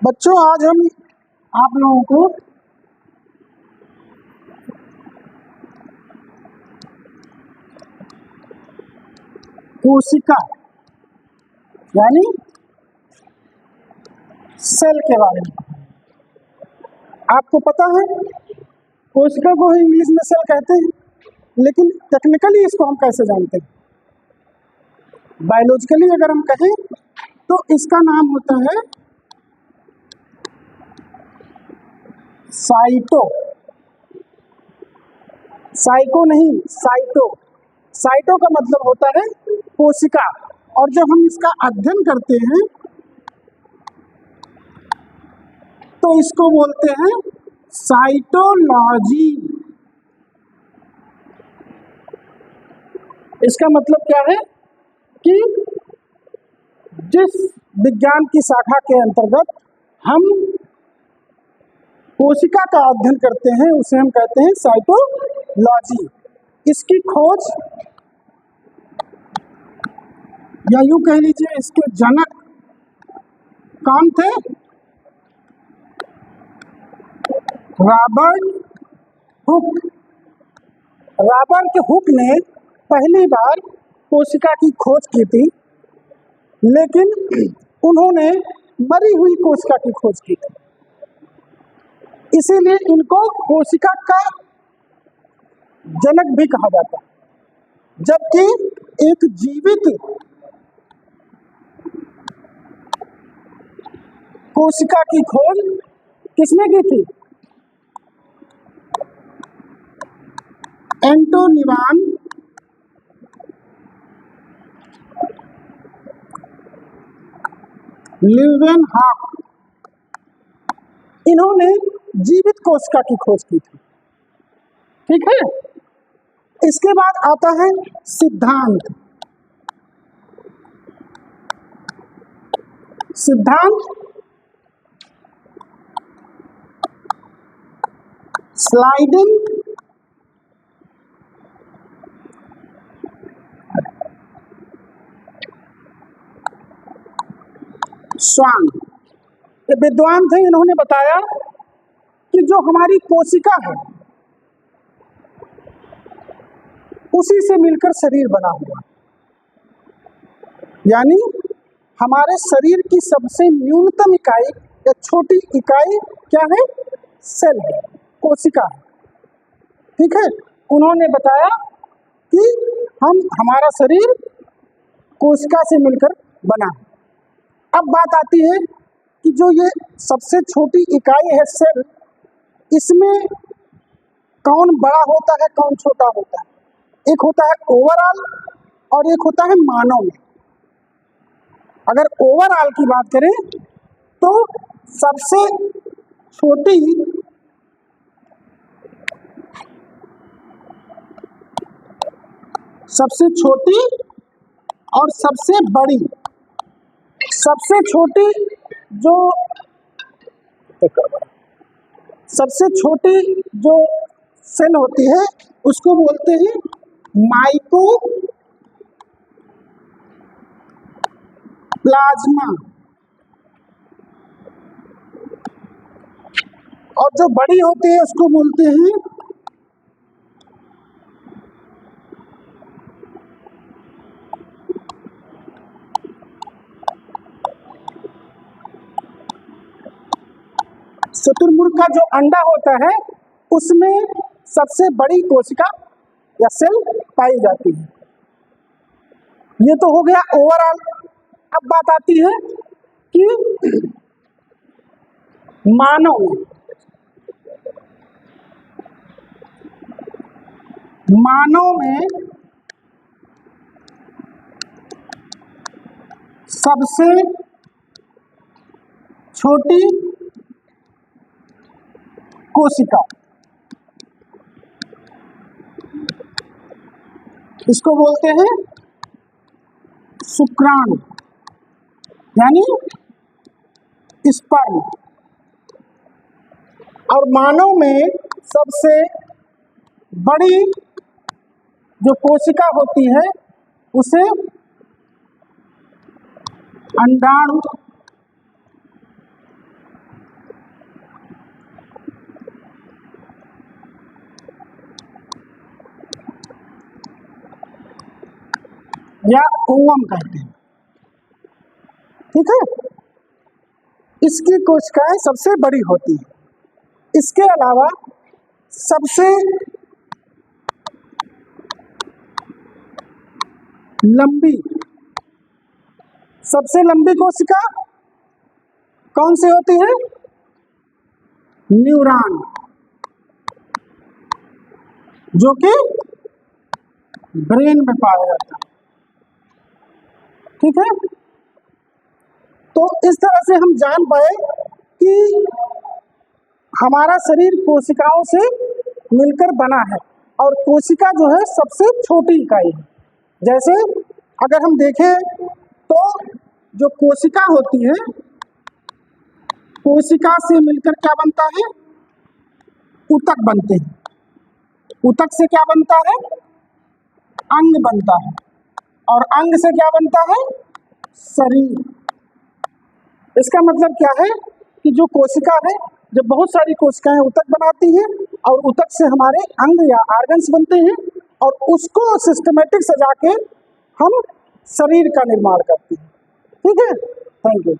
बच्चों, आज हम आप लोगों को कोशिका यानी सेल के बारे में। आपको पता है कोशिका को इंग्लिश में सेल कहते हैं, लेकिन टेक्निकली इसको हम कैसे जानते हैं? बायोलॉजिकली अगर हम कहें तो इसका नाम होता है साइटो। साइको नहीं, साइटो। साइटो का मतलब होता है कोशिका, और जब हम इसका अध्ययन करते हैं तो इसको बोलते हैं साइटोलॉजी। इसका मतलब क्या है कि जिस विज्ञान की शाखा के अंतर्गत हम कोशिका का अध्ययन करते हैं उसे हम कहते हैं साइटोलॉजी। इसकी खोज या यूं कह लीजिए इसके जनक कौन थे? Robert Hooke. रॉबर्ट हुक ने पहली बार कोशिका की खोज की थी, लेकिन उन्होंने मरी हुई कोशिका की खोज की थी, इसीलिए इनको कोशिका का जनक भी कहा जाता है। जबकि एक जीवित कोशिका की खोज किसने की थी? एंटोनिवान ल्यूवेनहॉक। इन्होंने जीवित कोशिका की खोज की थी। ठीक है। इसके बाद आता है सिद्धांत। सिद्धांत स्लाइडिंग स्वान। ये विद्वान थे, इन्होंने बताया कि जो हमारी कोशिका है उसी से मिलकर शरीर बना हुआ, यानी हमारे शरीर की सबसे न्यूनतम इकाई या छोटी इकाई क्या है? सेल है, कोशिका है। ठीक है। उन्होंने बताया कि हमारा शरीर कोशिका से मिलकर बना है। अब बात आती है कि जो ये सबसे छोटी इकाई है सेल, इसमें कौन बड़ा होता है कौन छोटा होता है? एक होता है ओवरऑल और एक होता है मानव में। अगर ओवरऑल की बात करें तो सबसे छोटी और सबसे बड़ी, सबसे छोटी जो सेल होती है उसको बोलते हैं माइकोप्लाज्मा, और जो बड़ी होती है उसको बोलते हैं शुतुरमुर्ग का जो अंडा होता है उसमें सबसे बड़ी कोशिका या सेल पाई जाती है। ये तो हो गया ओवरऑल। अब बात आती है कि मानव में सबसे छोटी कोशिका, इसको बोलते हैं शुक्राणु यानी स्पर्म। और मानव में सबसे बड़ी जो कोशिका होती है उसे अंडाणु या ओवम कहते हैं। ठीक है, इसकी कोशिकाएं सबसे बड़ी होती है। इसके अलावा सबसे लंबी कोशिका कौन सी होती है? न्यूरॉन, जो कि ब्रेन में पाया जाता है। ठीक है, तो इस तरह से हम जान पाए कि हमारा शरीर कोशिकाओं से मिलकर बना है और कोशिका जो है सबसे छोटी इकाई है। जैसे अगर हम देखें तो जो कोशिका होती है, कोशिका से मिलकर क्या बनता है? ऊतक बनते हैं। ऊतक से क्या बनता है? अंग बनता है, और अंग से क्या बनता है? शरीर। इसका मतलब क्या है कि जो कोशिका है, जब बहुत सारी कोशिकाएं ऊतक बनाती हैं और ऊतक से हमारे अंग या ऑर्गन्स बनते हैं और उसको सिस्टमेटिक सजा के हम शरीर का निर्माण करते हैं। ठीक है, थैंक यू।